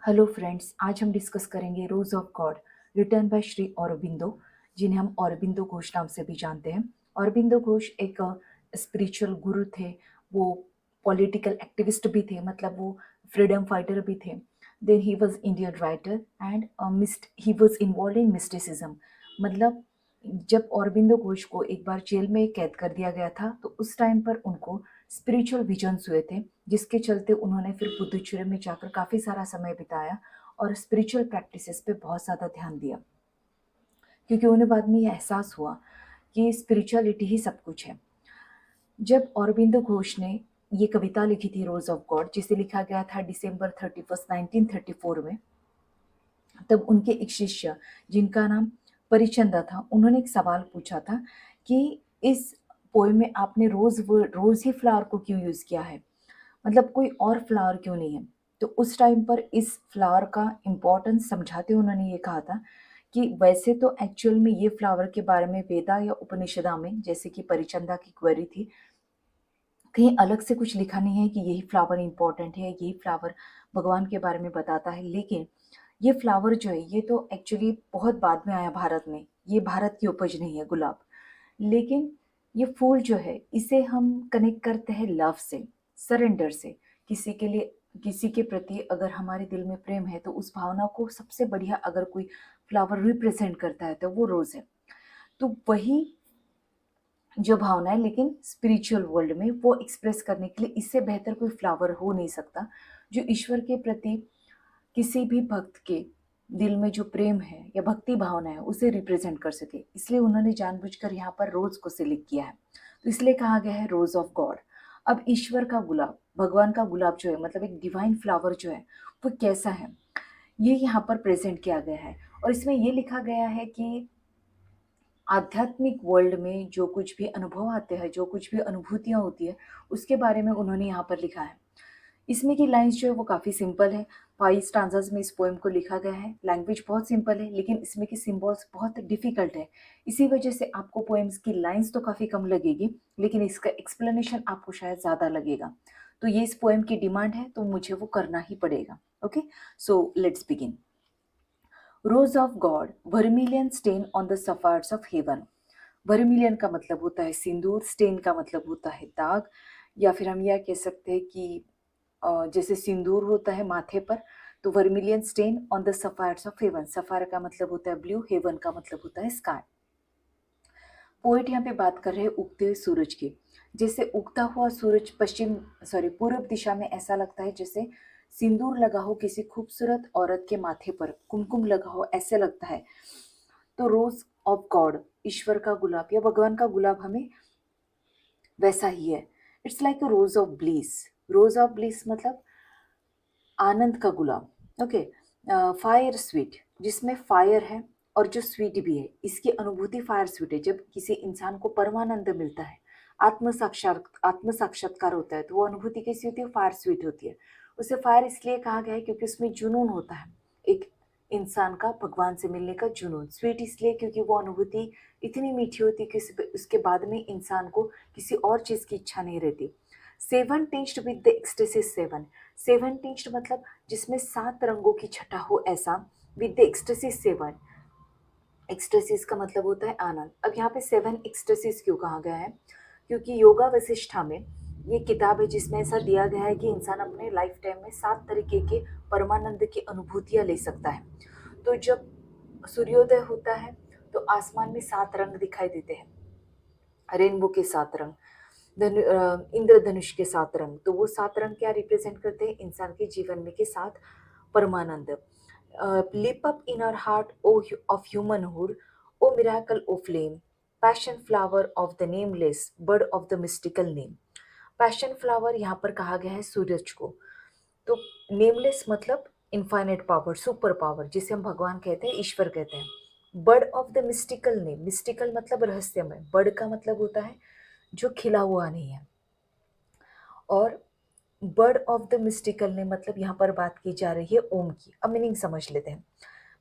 Hello friends, आज हम discuss करेंगे rose of God written by Shri Aurobindo, जिन्हें हम औरबिंदो घोष नाम से भी जानते हैं। औरबिंदो घोष एक स्पिरिचुअल गुरु थे। वो पॉलिटिकल एक्टिविस्ट भी थे, मतलब वो फ्रीडम फाइटर भी थे। Then he was Indian writer and he was involve in mysticism. मतलब जब औरबिंदो घोष को एक बार जेल में कैद कर दिया गया था, तो उस टाइम पर उनको स्पिरिचुअल विजन्स हुए थे, जिसके चलते उन्होंने फिर पुदुचेरी में जाकर काफ़ी सारा समय बिताया और स्पिरिचुअल प्रैक्टिसेस पे बहुत ज़्यादा ध्यान दिया, क्योंकि उन्हें बाद में ये एहसास हुआ कि स्पिरिचुअलिटी ही सब कुछ है। जब औरबिंदो घोष ने ये कविता लिखी थी रोज ऑफ गॉड, जिसे लिखा गया था December 31, 1934 में, तब उनके एक शिष्य जिनका नाम परिचंदा था, उन्होंने एक सवाल पूछा था कि इस पोएम में आपने रोज ही फ्लावर को क्यों यूज़ किया है, मतलब कोई और फ्लावर क्यों नहीं है। तो उस टाइम पर इस फ्लावर का इम्पोर्टेंस समझाते हुए उन्होंने ये कहा था कि वैसे तो एक्चुअल में ये फ्लावर के बारे में वेदा या उपनिषदा में, जैसे कि परिचंदा की क्वेरी थी, कहीं अलग से कुछ लिखा नहीं है कि यही फ्लावर इम्पोर्टेंट है, यही फ्लावर भगवान के बारे में बताता है। लेकिन ये फ्लावर जो है, ये तो एक्चुअली बहुत बाद में आया भारत में। ये भारत की उपज नहीं है गुलाब। लेकिन ये फूल जो है, इसे हम कनेक्ट करते हैं लव से, सरेंडर से। किसी के लिए, किसी के प्रति अगर हमारे दिल में प्रेम है, तो उस भावना को सबसे बढ़िया अगर कोई फ्लावर रिप्रेजेंट करता है तो वो रोज है। तो वही जो भावना है, लेकिन स्पिरिचुअल वर्ल्ड में वो एक्सप्रेस करने के लिए इससे बेहतर कोई फ्लावर हो नहीं सकता, जो ईश्वर के प्रति किसी भी भक्त के दिल में जो प्रेम है या भक्ति भावना है उसे रिप्रेजेंट कर सके। इसलिए उन्होंने जानबूझकर यहाँ पर रोज को सिलेक्ट किया है। तो इसलिए कहा गया है रोज ऑफ गॉड। अब ईश्वर का गुलाब, भगवान का गुलाब जो है, मतलब एक डिवाइन फ्लावर जो है, वो कैसा है, ये यहाँ पर प्रेजेंट किया गया है। और इसमें ये लिखा गया है कि आध्यात्मिक वर्ल्ड में जो कुछ भी अनुभव आते हैं, जो कुछ भी अनुभूतियाँ होती है, उसके बारे में उन्होंने यहाँ पर लिखा है। इसमें की लाइन्स जो है वो काफ़ी सिंपल है। 5 स्टांजास में इस पोएम को लिखा गया है। लैंग्वेज बहुत सिंपल है, लेकिन इसमें की सिंबल्स बहुत डिफ़िकल्ट है। इसी वजह से आपको पोएम्स की लाइन्स तो काफ़ी कम लगेगी, लेकिन इसका एक्सप्लेनेशन आपको शायद ज़्यादा लगेगा। तो ये इस पोएम की डिमांड है, तो मुझे वो करना ही पड़ेगा। Okay, so let's begin. Rose of God, vermilion stain on the sapphires of heaven. Vermilion का मतलब होता है सिंदूर, स्टेन का मतलब होता है दाग, या फिर हम यह कह सकते हैं कि जैसे सिंदूर होता है माथे पर, तो vermilion stain on the sapphires of heaven. Sapphire का मतलब होता है ब्लू, हेवन का मतलब होता है स्काई। पोएट यहाँ पे बात कर रहे हैं उगते हुए सूरज की। जैसे उगता हुआ सूरज पूर्व दिशा में ऐसा लगता है जैसे सिंदूर लगा हो किसी खूबसूरत औरत के माथे पर, कुमकुम लगा हो, ऐसे लगता है। तो रोज ऑफ गॉड, ईश्वर का गुलाब या भगवान का गुलाब, हमें वैसा ही है। It's like a rose of bliss. Rose of bliss मतलब आनंद का गुलाब। ओके, फायर स्वीट, जिसमें फायर है और जो स्वीट भी है, इसकी अनुभूति फायर स्वीट है। जब किसी इंसान को परमानंद मिलता है, आत्म साक्षात्कार होता है, तो वो अनुभूति कैसी होती है? फायर स्वीट होती है। उसे फायर इसलिए कहा गया है क्योंकि उसमें जुनून होता है, एक इंसान का भगवान से मिलने का जुनून। स्वीट इसलिए क्योंकि वो अनुभूति इतनी मीठी होती है कि उसके बाद में इंसान को किसी और चीज़ की इच्छा नहीं रहती। Seven tints with the ecstasies seven. Seven tints मतलब जिसमें 7 रंगों की छटा हो, ऐसा। With the ecstasies seven, ecstasies का मतलब होता है आनंद। अब यहाँ पे 7 एक्सटेसिस क्यों कहा गया है? क्योंकि योगा वशिष्ठा में ये किताब है जिसमें ऐसा दिया गया है कि इंसान अपने लाइफ टाइम में 7 तरीके के परमानंद की अनुभूतियाँ ले सकता है। तो जब सूर्योदय होता है, तो आसमान में 7 रंग दिखाई देते हैं, रेनबो के 7 रंग, इंद्रधनुष के 7 रंग। तो वो 7 रंग क्या रिप्रेजेंट करते हैं? इंसान के जीवन में के 7 परमानंद। Leap up in our heart O of humanhood, O miracle O flame, passion flower of the nameless, bird of the mystical name. Passion flower यहाँ पर कहा गया है सूरज को। तो नेमलेस मतलब इनफाइनाइट पावर, सुपर पावर, जिसे हम भगवान कहते हैं, ईश्वर कहते हैं। Bird of the mystical name, mystical मतलब रहस्यमय। बर्ड का मतलब होता है जो खिला हुआ नहीं है। और बर्ड ऑफ द मिस्टिकल ने मतलब यहाँ पर बात की जा रही है ओम की। अब मीनिंग समझ लेते हैं।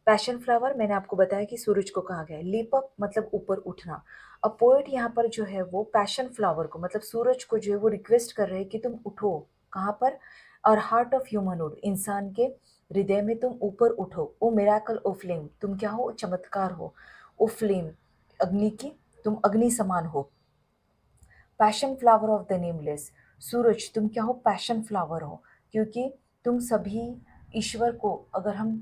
पैशन फ्लावर मैंने आपको बताया कि सूरज को कहा गया है। लीप अप मतलब ऊपर उठना। अब पोएट यहाँ पर जो है वो पैशन फ्लावर को मतलब सूरज को जो है वो रिक्वेस्ट कर रहे हैं कि तुम उठो। कहाँ पर? और हार्ट ऑफ ह्यूमनहुड, इंसान के हृदय में तुम ऊपर उठो, ओ मिराकल ओ फ्लेम, तुम क्या हो, चमत्कार हो, ओ फ्लेम, अग्नि की, तुम अग्नि समान हो। Passion flower of the nameless, सूरज तुम क्या हो, पैशन फ्लावर हो, क्योंकि तुम सभी ईश्वर को, अगर हम,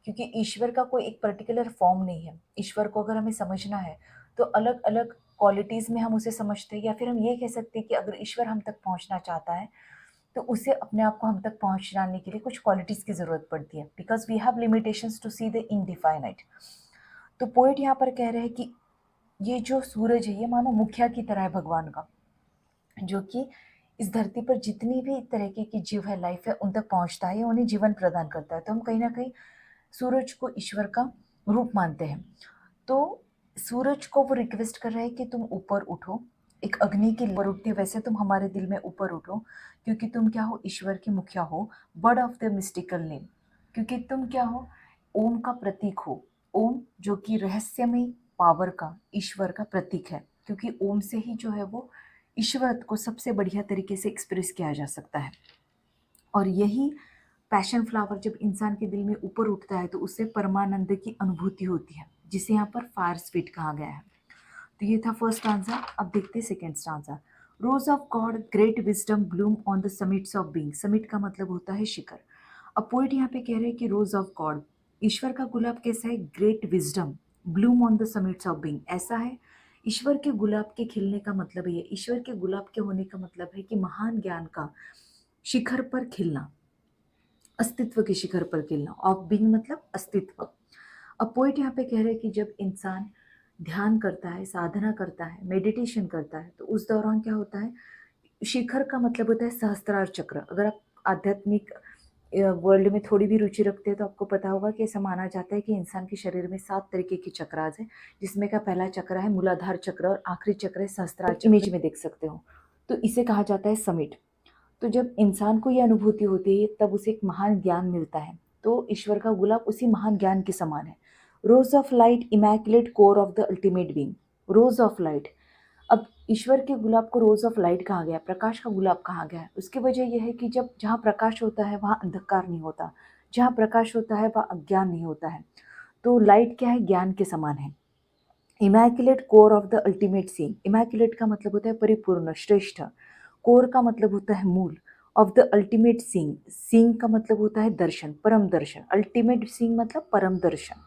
क्योंकि ईश्वर का कोई एक पर्टिकुलर फॉर्म नहीं है, ईश्वर को अगर हमें समझना है तो अलग अलग क्वालिटीज़ में हम उसे समझते हैं, या फिर हम ये कह सकते हैं कि अगर ईश्वर हम तक पहुंचना चाहता है तो उसे अपने आप को हम तक पहुंचाने के लिए कुछ क्वालिटीज़ की ज़रूरत पड़ती है, because we have limitations to see the indefinite. तो पोइट यहाँ पर कह रहे हैं कि ये जो सूरज है ये मानो मुखिया की तरह है भगवान का, जो कि इस धरती पर जितनी भी तरीके की जीव है, लाइफ है, उन तक पहुंचता है, उन्हें जीवन प्रदान करता है। तो हम कहीं ना कहीं सूरज को ईश्वर का रूप मानते हैं। तो सूरज को वो रिक्वेस्ट कर रहा है कि तुम ऊपर उठो, एक अग्नि की ऊपर उठती है वैसे तुम हमारे दिल में ऊपर उठो, क्योंकि तुम क्या हो, ईश्वर के मुखिया हो, bird of the mystical name, क्योंकि तुम क्या हो, ओम का प्रतीक हो। ओम जो कि रहस्यमय पावर का, ईश्वर का प्रतीक है, क्योंकि ओम से ही जो है वो ईश्वर को सबसे बढ़िया तरीके से एक्सप्रेस किया जा सकता है। और यही पैशन फ्लावर जब इंसान के दिल में ऊपर उठता है तो उससे परमानंद की अनुभूति होती है, जिसे यहाँ पर फायर स्वीट कहा गया है। तो ये था फर्स्ट आंसर। अब देखते हैं second answer. Rose of God great wisdom Bloom on the summits of being, summit का मतलब होता है शिखर। अब पोइट यहाँ पे कह रहे हैं कि रोज ऑफ गॉड, ईश्वर का गुलाब कैसा है, great wisdom Bloom on the summits of being, ऐसा है। ईश्वर के गुलाब के खिलने का मतलब ये, ईश्वर के गुलाब के होने का मतलब है कि महान ज्ञान का शिखर पर खिलना, अस्तित्व के शिखर पर खिलना, ऑफ बीइंग मतलब अस्तित्व। अब पोइट यहाँ पे कह रहे हैं कि जब इंसान ध्यान करता है, साधना करता है, मेडिटेशन करता है, तो उस दौरान क्या होता है, शिखर का मतलब होता है सहस्त्रार चक्र। अगर आप आध्यात्मिक वर्ल्ड में थोड़ी भी रुचि रखते हैं तो आपको पता होगा कि ऐसा माना जाता है कि इंसान के शरीर में 7 तरीके के चक्रास हैं, जिसमें का पहला चक्र है मूलाधार चक्र और आखिरी चक्र है सहस्त्रार चक्र, इमेज में देख सकते हो। तो इसे कहा जाता है समिट। तो जब इंसान को ये अनुभूति होती है तब उसे एक महान ज्ञान मिलता है। तो ईश्वर का गुलाब उसी महान ज्ञान के समान है। रोज of light immaculate core of the ultimate being, rose of light. अब ईश्वर के गुलाब को रोज ऑफ लाइट कहा गया, प्रकाश का गुलाब कहा गया है। उसकी वजह यह है कि जब जहाँ प्रकाश होता है वहाँ अंधकार नहीं होता, जहाँ प्रकाश होता है वहाँ अज्ञान नहीं होता है। तो लाइट क्या है, ज्ञान के समान है। Immaculate core of the ultimate seeing, immaculate का मतलब होता है परिपूर्ण, श्रेष्ठ। कोर का मतलब होता है मूल, of the ultimate seeing, seeing का मतलब होता है दर्शन, परम दर्शन, अल्टीमेट सीइंग मतलब परम दर्शन।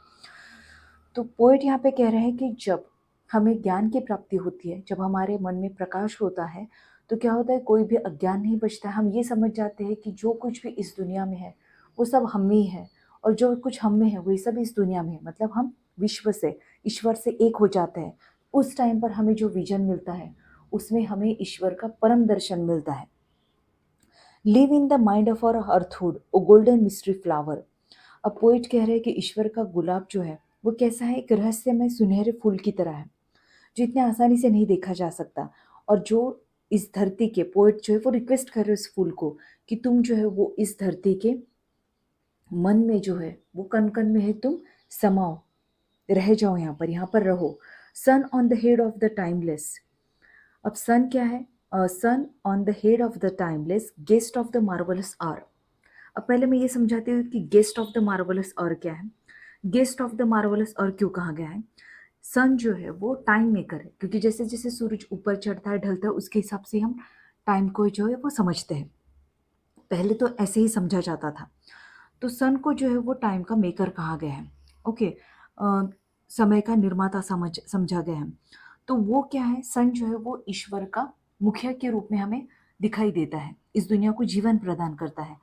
तो पोएट यहाँ पे कह रहे हैं कि जब हमें ज्ञान की प्राप्ति होती है, जब हमारे मन में प्रकाश होता है, तो क्या होता है, कोई भी अज्ञान नहीं बचता है। हम ये समझ जाते हैं कि जो कुछ भी इस दुनिया में है वो सब हम में ही है, और जो कुछ हम में है वही सब इस दुनिया में है। मतलब हम विश्व से, ईश्वर से एक हो जाते हैं। उस टाइम पर हमें जो विजन मिलता है उसमें हमें ईश्वर का परम दर्शन मिलता है। Live in the mind of our earthhood, O golden mystery flower. अब पोइट कह रहे हैं कि ईश्वर का गुलाब जो है वो कैसा है, एक रहस्यमय सुनहरे फूल की तरह है, जो इतने आसानी से नहीं देखा जा सकता। और जो इस धरती के, पोइट जो है वो रिक्वेस्ट कर रहे हो इस फूल को कि तुम जो है वो इस धरती के मन में जो है वो कण कण में है, तुम समाओ, रह जाओ, यहाँ पर रहो। Sun on the head of the timeless. अब सन क्या है, sun on the head of the timeless, guest of the marvellous hour. अब पहले मैं ये समझाती हूँ कि गेस्ट ऑफ द मार्वलस और क्या है। गेस्ट ऑफ द मार्वलस और क्यों कहा गया है। सन जो है वो टाइम मेकर है, क्योंकि जैसे जैसे सूरज ऊपर चढ़ता है, ढलता है, उसके हिसाब से हम टाइम को जो है वो समझते हैं। पहले तो ऐसे ही समझा जाता था। तो सन को जो है वो टाइम का मेकर कहा गया है। ओके, समय का निर्माता समझा गया है। तो वो क्या है, सन जो है वो ईश्वर का मुखिया के रूप में हमें दिखाई देता है, इस दुनिया को जीवन प्रदान करता है।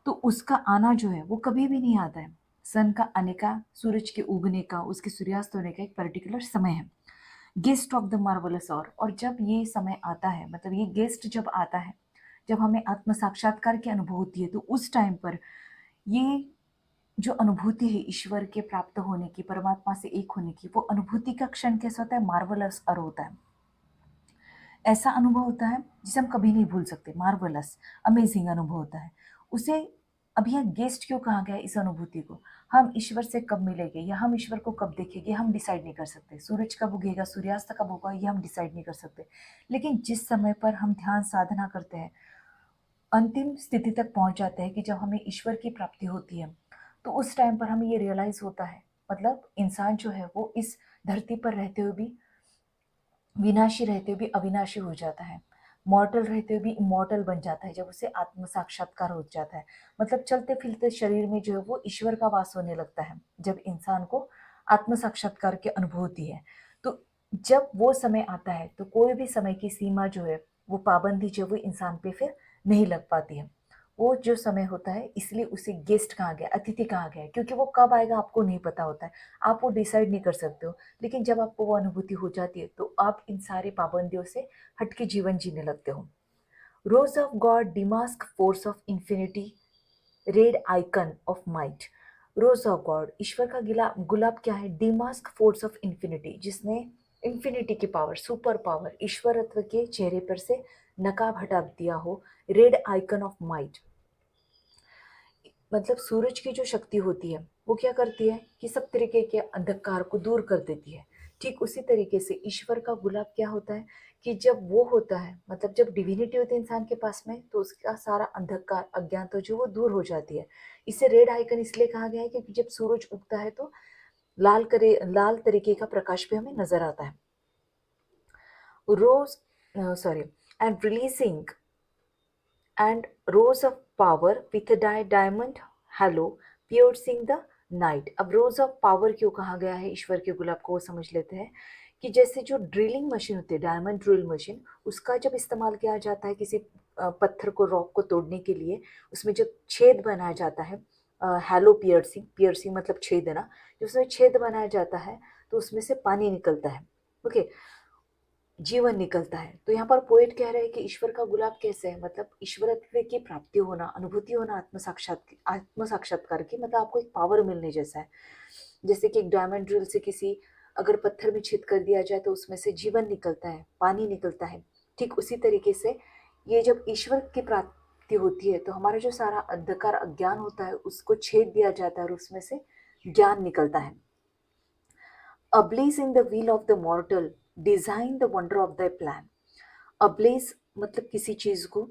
तो उसका आना जो है वो कभी भी नहीं आता है। सन का आने का, सूरज के उगने का, उसके सूर्यास्त होने का एक पर्टिकुलर समय है। गेस्ट ऑफ द मार्वलस और जब ये समय आता है, मतलब ये गेस्ट जब आता है, जब हमें आत्म साक्षात्कार की अनुभूति है, तो उस टाइम पर ये जो अनुभूति है ईश्वर के प्राप्त होने की, परमात्मा से एक होने की, वो अनुभूति का क्षण कैसा होता है, मार्वलस और होता है। ऐसा अनुभव होता है जिसे हम कभी नहीं भूल सकते, मार्वलस, अमेजिंग अनुभव होता है उसे। अब यह गेस्ट क्यों कहा गया है इस अनुभूति को। हम ईश्वर से कब मिलेंगे या हम ईश्वर को कब देखेंगे हम डिसाइड नहीं कर सकते। सूरज कब उगेगा, सूर्यास्त कब होगा, ये हम डिसाइड नहीं कर सकते। लेकिन जिस समय पर हम ध्यान साधना करते हैं, अंतिम स्थिति तक पहुंच जाते हैं कि जब हमें ईश्वर की प्राप्ति होती है, तो उस टाइम पर हमें ये रियलाइज होता है, मतलब इंसान जो है वो इस धरती पर रहते हुए भी, विनाशी रहते हुए भी अविनाशी हो जाता है, मॉर्टल रहते हुए भी इमॉर्टल बन जाता है जब उसे आत्म साक्षात्कार हो जाता है। मतलब चलते फिरते शरीर में जो है वो ईश्वर का वास होने लगता है जब इंसान को आत्म साक्षात्कार की अनुभूति है। तो जब वो समय आता है तो कोई भी समय की सीमा जो है, वो पाबंदी जो है वो इंसान पे फिर नहीं लग पाती है। वो जो समय होता है, इसलिए उसे गेस्ट कहा गया, अतिथि कहा गया है, क्योंकि वो कब आएगा आपको नहीं पता होता है, आप वो डिसाइड नहीं कर सकते हो। लेकिन जब आपको वो अनुभूति हो जाती है तो आप इन सारी पाबंदियों से हटके जीवन जीने लगते हो। Rose of God damask force of infinity, red icon of might. Rose of God, ईश्वर का गुलाब क्या है? डिमास्क फोर्स ऑफ इंफिनिटी, जिसने इंफिनिटी की पावर, सुपर पावर, ईश्वरत्व के चेहरे पर से नकाब हटा दिया हो। रेड आइकन ऑफ माइट, मतलब सूरज की जो शक्ति होती है वो क्या करती है कि सब तरीके के अंधकार को दूर कर देती है। ठीक उसी तरीके से ईश्वर का गुलाब क्या होता है कि जब वो होता है, मतलब जब डिविनिटी होती है इंसान के पास में, तो उसका सारा अंधकार, अज्ञानता जो वो दूर हो जाती है। इसे रेड आइकन इसलिए कहा गया है क्योंकि जब सूरज उगता है तो लाल तरीके का प्रकाश भी हमें नजर आता है। Rose sorry and releasing and rows of power with a diamond halo piercing the night। अब रोज ऑफ पावर क्यों कहा गया है ईश्वर के गुलाब को, वो समझ लेते हैं कि जैसे जो ड्रिलिंग मशीन होती है, डायमंड ड्रिल मशीन, उसका जब इस्तेमाल किया जाता है किसी पत्थर को, रॉक को तोड़ने के लिए, उसमें जब छेद बनाया जाता है, हैलो पियर्सिंग, पियर्सिंग मतलब छेदना, जब उसमें छेद बनाया जाता है तो उसमें से पानी निकलता है, ओके, जीवन निकलता है। तो यहाँ पर पोएट कह रहे हैं कि ईश्वर का गुलाब कैसे है, मतलब ईश्वरत्व की प्राप्ति होना, अनुभूति होना, आत्म साक्षात्कार की, मतलब आपको एक पावर मिलने जैसा है। जैसे कि एक डायमंड ड्रिल से किसी अगर पत्थर में छेद कर दिया जाए तो उसमें से जीवन निकलता है, पानी निकलता है। ठीक उसी तरीके से ये जब ईश्वर की प्राप्ति होती है तो हमारा जो सारा अंधकार, अज्ञान होता है, उसको छेद दिया जाता है और उसमें से ज्ञान निकलता है। ablaze in the wheel of the mortal, design the wonder of thy plan। ablaze मतलब किसी चीज को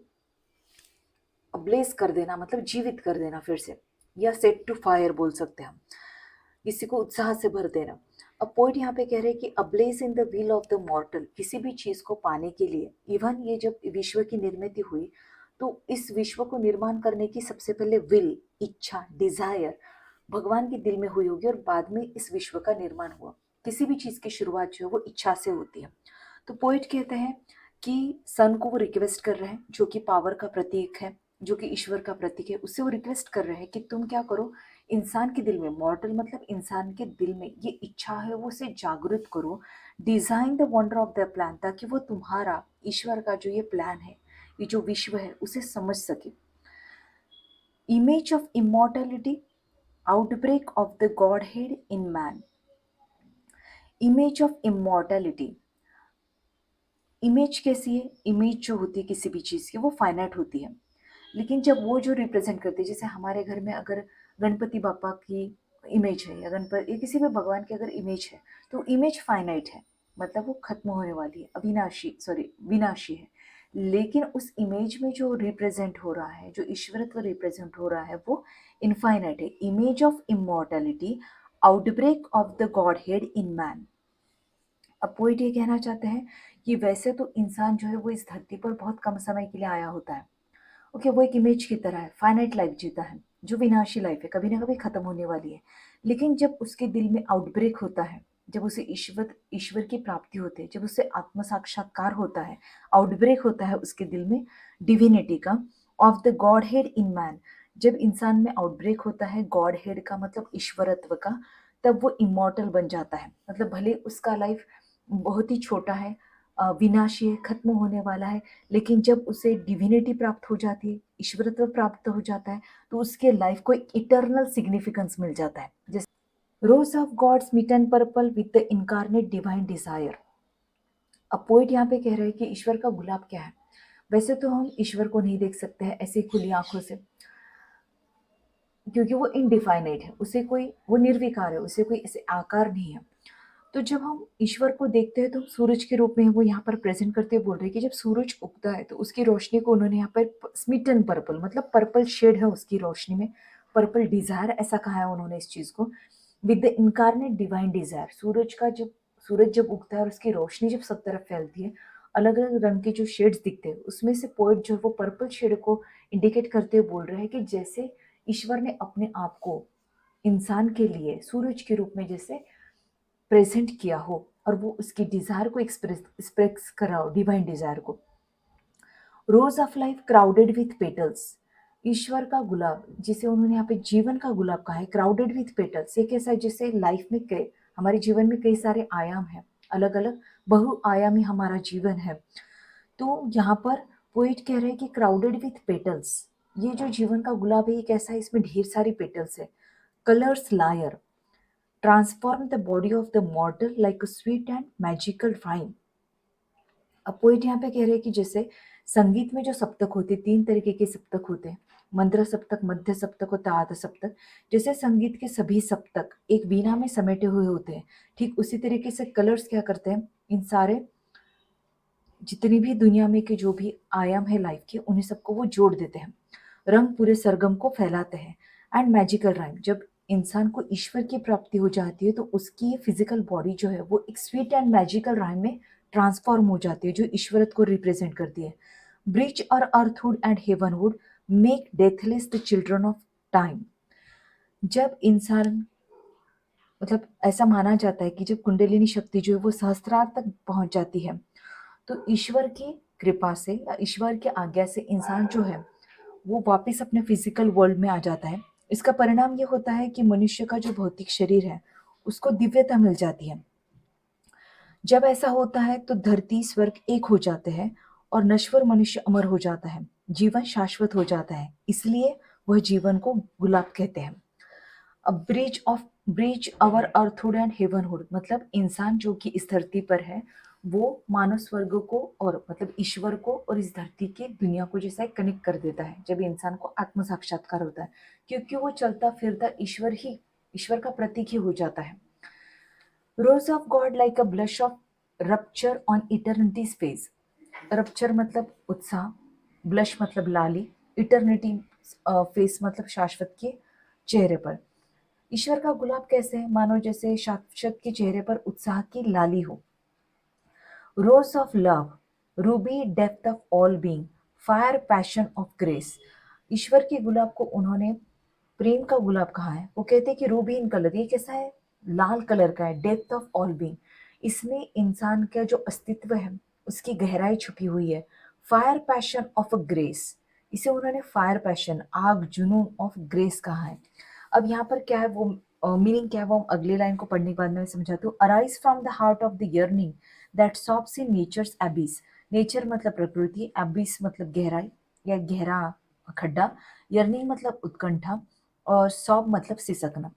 ablaze कर देना, मतलब जीवित कर देना फिर से, या सेट टू फायर बोल सकते हैं हम, किसी को उत्साह से भर देना। अब पोइट यहाँ पे कह रहे हैं कि ablaze in the wheel of the mortal, किसी भी चीज को पाने के लिए, इवन ये जब विश्व की निर्मित हुई तो इस विश्व को निर्माण करने की सबसे पहले विल, इच्छा, डिजायर भगवान के दिल में हुई होगी और बाद में इस विश्व का निर्माण हुआ। किसी भी चीज की शुरुआत जो है वो इच्छा से होती है। तो पोइट कहते हैं कि सन को वो रिक्वेस्ट कर रहे हैं, जो कि पावर का प्रतीक है, जो कि ईश्वर का प्रतीक है, उससे वो रिक्वेस्ट कर रहे हैं कि तुम क्या करो, इंसान के दिल में, मॉर्टल मतलब इंसान के दिल में ये इच्छा है वो उसे जागृत करो। Design the wonder of the plan, ताकि वो तुम्हारा, ईश्वर का जो ये प्लान है, ये जो विश्व है, उसे समझ सके। Image of immortality, outbreak of the God head in man. Image of immortality, image कैसी है? इमेज जो होती है किसी भी चीज़ की वो फाइनाइट होती है, लेकिन जब वो जो रिप्रेजेंट करती है, जैसे हमारे घर में अगर गणपति बापा की इमेज है, या गणपति, या किसी भी भगवान की अगर इमेज है, तो इमेज फाइनाइट है, मतलब वो खत्म होने वाली है, अविनाशी, सॉरी विनाशी है। लेकिन उस इमेज में जो रिप्रेजेंट हो रहा है, जो ईश्वरत्व रिप्रेजेंट हो रहा है, वो इनफाइनाइट है। Image of immortality, outbreak of the God head in man. अब पोइट ये कहना चाहते हैं कि वैसे तो इंसान जो है वो इस धरती पर बहुत कम समय के लिए आया होता है, ओके, वो एक इमेज की तरह है, फाइनाइट लाइफ जीता है, जो विनाशी लाइफ है, कभी ना कभी खत्म होने वाली है। लेकिन जब उसके दिल में आउटब्रेक होता है, जब उसे ईश्वर की प्राप्ति होती है, जब उसे आत्म साक्षात्कार होता है, आउटब्रेक होता है उसके दिल में डिविनिटी का, of the God head in man, जब इंसान में आउटब्रेक होता है गॉड हेड का, मतलब ईश्वरत्व का, तब वो इमॉर्टल बन जाता है। मतलब भले उसका लाइफ बहुत ही छोटा है, विनाशी है, खत्म होने वाला है, लेकिन जब उसे डिविनिटी प्राप्त हो जाती है, ईश्वरत्व प्राप्त हो जाता है, तो उसके लाइफ को एक इटर्नल सिग्निफिकेंस मिल जाता है। जैसे rose of God's mitten purple with the incarnate divine desire. अब पोइट यहाँ पे कह रहे हैं कि ईश्वर का गुलाब क्या है? वैसे तो हम ईश्वर को नहीं देख सकते हैं ऐसी खुली आंखों से, क्योंकि वो इनडिफाइनेट है, उसे कोई, वो निर्विकार है, उसे कोई ऐसे आकार नहीं है। तो जब हम ईश्वर को देखते हैं तो सूरज के रूप में वो यहाँ पर प्रेजेंट करते हुए बोल रहे हैं कि जब सूरज उगता है तो उसकी रोशनी को उन्होंने यहाँ पर स्मिटन पर्पल, मतलब पर्पल शेड है उसकी रोशनी में, पर्पल डिजायर ऐसा कहा है उन्होंने इस चीज को, with the incarnate divine desire. सूरज जब उगता है और उसकी रोशनी जब सब तरफ फैलती है, अलग अलग रंग के जो शेड्स दिखते हैं, उसमें से पोएट जो है वो पर्पल शेड को इंडिकेट करते हुए बोल रहे हैं कि जैसे ईश्वर ने अपने आप को इंसान के लिए सूरज के रूप में जैसे प्रेजेंट किया हो, और वो उसकी डिजायर को एक्सप्रेस करा हो, डिवाइन डिजायर को। Rose of life crowded with petals, ईश्वर का गुलाब जिसे उन्होंने यहाँ पे जीवन का गुलाब कहा है, क्राउडेड विथ पेटल्स। ये कैसा है, जैसे लाइफ में कई, हमारे जीवन में कई सारे आयाम हैं, अलग अलग बहुआयामी हमारा जीवन है। तो यहाँ पर पोइट कह रहे हैं कि क्राउडेड विथ पेटल्स, ये जो जीवन का गुलाब है ये कैसा है, इसमें ढेर सारी पेटल्स है। Colours lyre transform the body of the mortal like a sweet and magical rhyme. अब पोइट यहाँ पे कह रहे हैं कि जैसे संगीत में जो सप्तक होते हैं, 3 तरीके के सप्तक होते हैं, मंद्र सप्तक, मध्य सप्तक और ताहत सप्तक। जैसे संगीत के सभी सप्तक एक वीणा में समेटे हुए होते हैं, ठीक उसी तरीके से कलर्स क्या करते हैं, इन सारे जितनी भी दुनिया में के जो भी आयाम है लाइफ के, उन्हें सबको वो जोड़ देते हैं, रंग पूरे सरगम को फैलाते हैं। एंड मैजिकल राइम, जब इंसान को ईश्वर की प्राप्ति हो जाती है तो उसकी फिजिकल बॉडी जो है वो एक स्वीट एंड मैजिकल राइम में ट्रांसफॉर्म हो जाती है, जो ईश्वरत को रिप्रेजेंट करती है। ब्रिज और earthhood and heavenhood make deathless the children of time. जब इंसान, मतलब ऐसा माना जाता है कि जब कुंडलिनी शक्ति जो है वो सहस्त्रार तक पहुंच जाती है, तो ईश्वर की कृपा से या ईश्वर की आज्ञा से इंसान जो है वो वापस अपने फिजिकल वर्ल्ड में आ जाता है। इसका परिणाम ये होता है कि मनुष्य का जो भौतिक शरीर है उसको दिव्यता मिल जाती है। जब ऐसा होता है तो धरती स्वर्ग एक हो जाते हैं और नश्वर मनुष्य अमर हो जाता है, जीवन शाश्वत हो जाता है, इसलिए वह जीवन को गुलाब कहते हैं। अब ब्रिज अवर अर्थहुड एंड हेवनहुड, मतलब इंसान जो कि इस धरती पर है वो मानव स्वर्ग को और मतलब ईश्वर को और इस धरती की दुनिया को जैसा कनेक्ट कर देता है जब इंसान को आत्म साक्षात्कार होता है, क्योंकि वो चलता फिरता ईश्वर का प्रतीक ही हो जाता है। रोज of God like a blush of rupture on eternities face. Rupture मतलब उत्साह, ब्लश मतलब लाली, इटर्निटी फेस मतलब शाश्वत के चेहरे पर। ईश्वर का गुलाब कैसे है, मानो जैसे शाश्वत के चेहरे पर उत्साह की लाली हो। Rose of love, ruby depth of all being, fire passion of grace. ईश्वर के गुलाब को उन्होंने प्रेम का गुलाब कहा है। वो कहते हैं कि रूबी इन कलर, ये कैसा है, लाल कलर का है। डेप्थ ऑफ ऑल बीइंग, इसमें इंसान का जो अस्तित्व है उसकी गहराई छुपी हुई है। Fire passion of a grace, इसे उन्होंने फायर पैशन, आग जुनून ऑफ ग्रेस कहा है। अब यहाँ पर क्या है वो मीनिंग क्या है वो हम अगले लाइन को पढ़ने के बाद मैं समझाती हूँ। Arise from the heart of the yearning that sobs in nature's एबिस। Nature मतलब प्रकृति, एबिस मतलब गहराई या गहरा खड्डा, यर्निंग मतलब उत्कंठा, और सॉब मतलब सिसकना।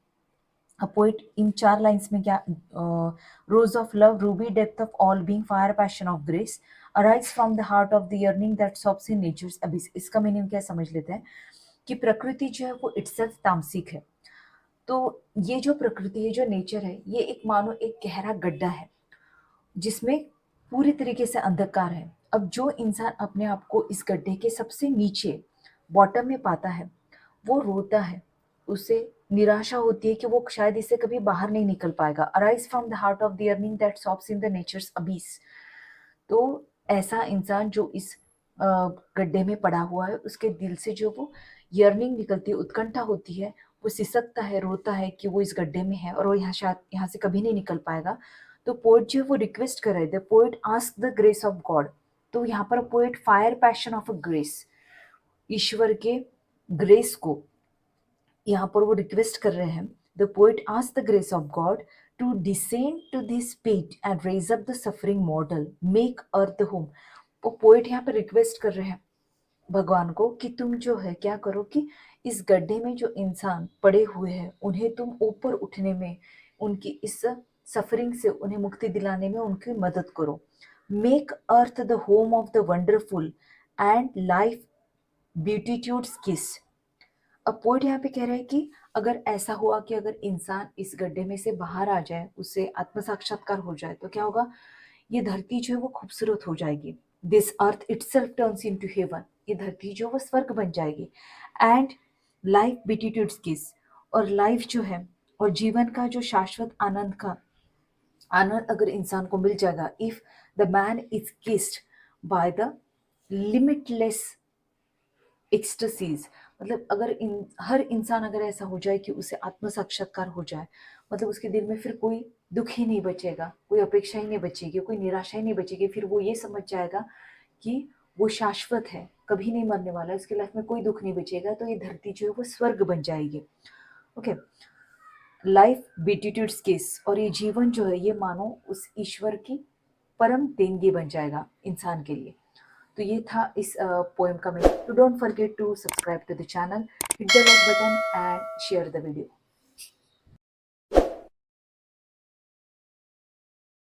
अ पोइट इन 4 लाइन्स में क्या, रोज of love, ruby depth of all being, fire passion of grace, arise from the heart of the yearning that sobs in nature's एबिस। इसका मीनिंग क्या समझ लेते हैं कि प्रकृति जो है वो इटसेल्फ तामसिक है। तो ये जो प्रकृति है, जो नेचर है, ये एक मानो एक गहरा गड्ढा है जिसमें पूरी तरीके से अंधकार है। अब जो इंसान अपने आप को इस गड्ढे के सबसे नीचे बॉटम में पाता है वो रोता है, उसे निराशा होती है कि वो शायद इससे कभी बाहर नहीं निकल पाएगा। Arise from the heart of the yearning that sobs in the nature's abyss. तो ऐसा इंसान जो इस गड्ढे में पड़ा हुआ है, उसके दिल से जो वो यर्निंग निकलती है, उत्कंठा होती है, वो सिसकता है, रोता है कि वो इस गड्ढे में है और वो यहाँ शायद यहाँ से कभी नहीं निकल पाएगा। तो पोएट जो है वो रिक्वेस्ट कर रहे थे, poet ask the grace of God. तो यहाँ पर poet fire passion of a grace, ईश्वर के ग्रेस को यहाँ पर वो रिक्वेस्ट कर रहे हैं। The poet ask the grace of God to descend to this pit and raise up the suffering model, make earth home. वो पोएट यहाँ पे रिक्वेस्ट कर रहे हैं भगवान को कि तुम जो है क्या करो कि इस गड्ढे में जो इंसान पड़े हुए हैं उन्हें तुम ऊपर उठने में, उनकी इस सफरिंग से उन्हें मुक्ति दिलाने में उनकी मदद करो। Make earth the home of the wonderful and life beatitudes kiss. अब पोइट यहाँ पे कह रहे हैं कि अगर ऐसा हुआ कि अगर इंसान इस गड्ढे में से बाहर आ जाए, उसे आत्म साक्षात्कार हो जाए, तो क्या होगा, ये धरती जो है वो खूबसूरत हो जाएगी। This earth itself turns into haven, ये धरती जो वो स्वर्ग बन जाएगी। एंड लाइफ बीटीट्यूड्स किस, और लाइफ जो है और जीवन का जो शाश्वत आनंद का आनंद अगर इंसान को मिल जाएगा, if the man is kissed by the limitless ecstasies, मतलब अगर हर इंसान अगर ऐसा हो जाए कि उसे आत्म साक्षात्कार हो जाए, मतलब उसके दिल में फिर कोई दुख ही नहीं बचेगा, कोई अपेक्षा ही नहीं बचेगी, कोई निराशा ही नहीं बचेगी, फिर वो ये समझ जाएगा कि वो शाश्वत है, कभी नहीं मरने वाला है, उसकी लाइफ में कोई दुख नहीं बचेगा, तो ये धरती जो है वो स्वर्ग बन जाएगी। ओके, लाइफ बीटीट्यूड्स किस, और ये जीवन जो है ये मानो उस ईश्वर की परम देनगी बन जाएगा इंसान के लिए। तो ये था इस पोएम का मीनिंग। तो don't forget to subscribe to the channel, hit the like button and share the video.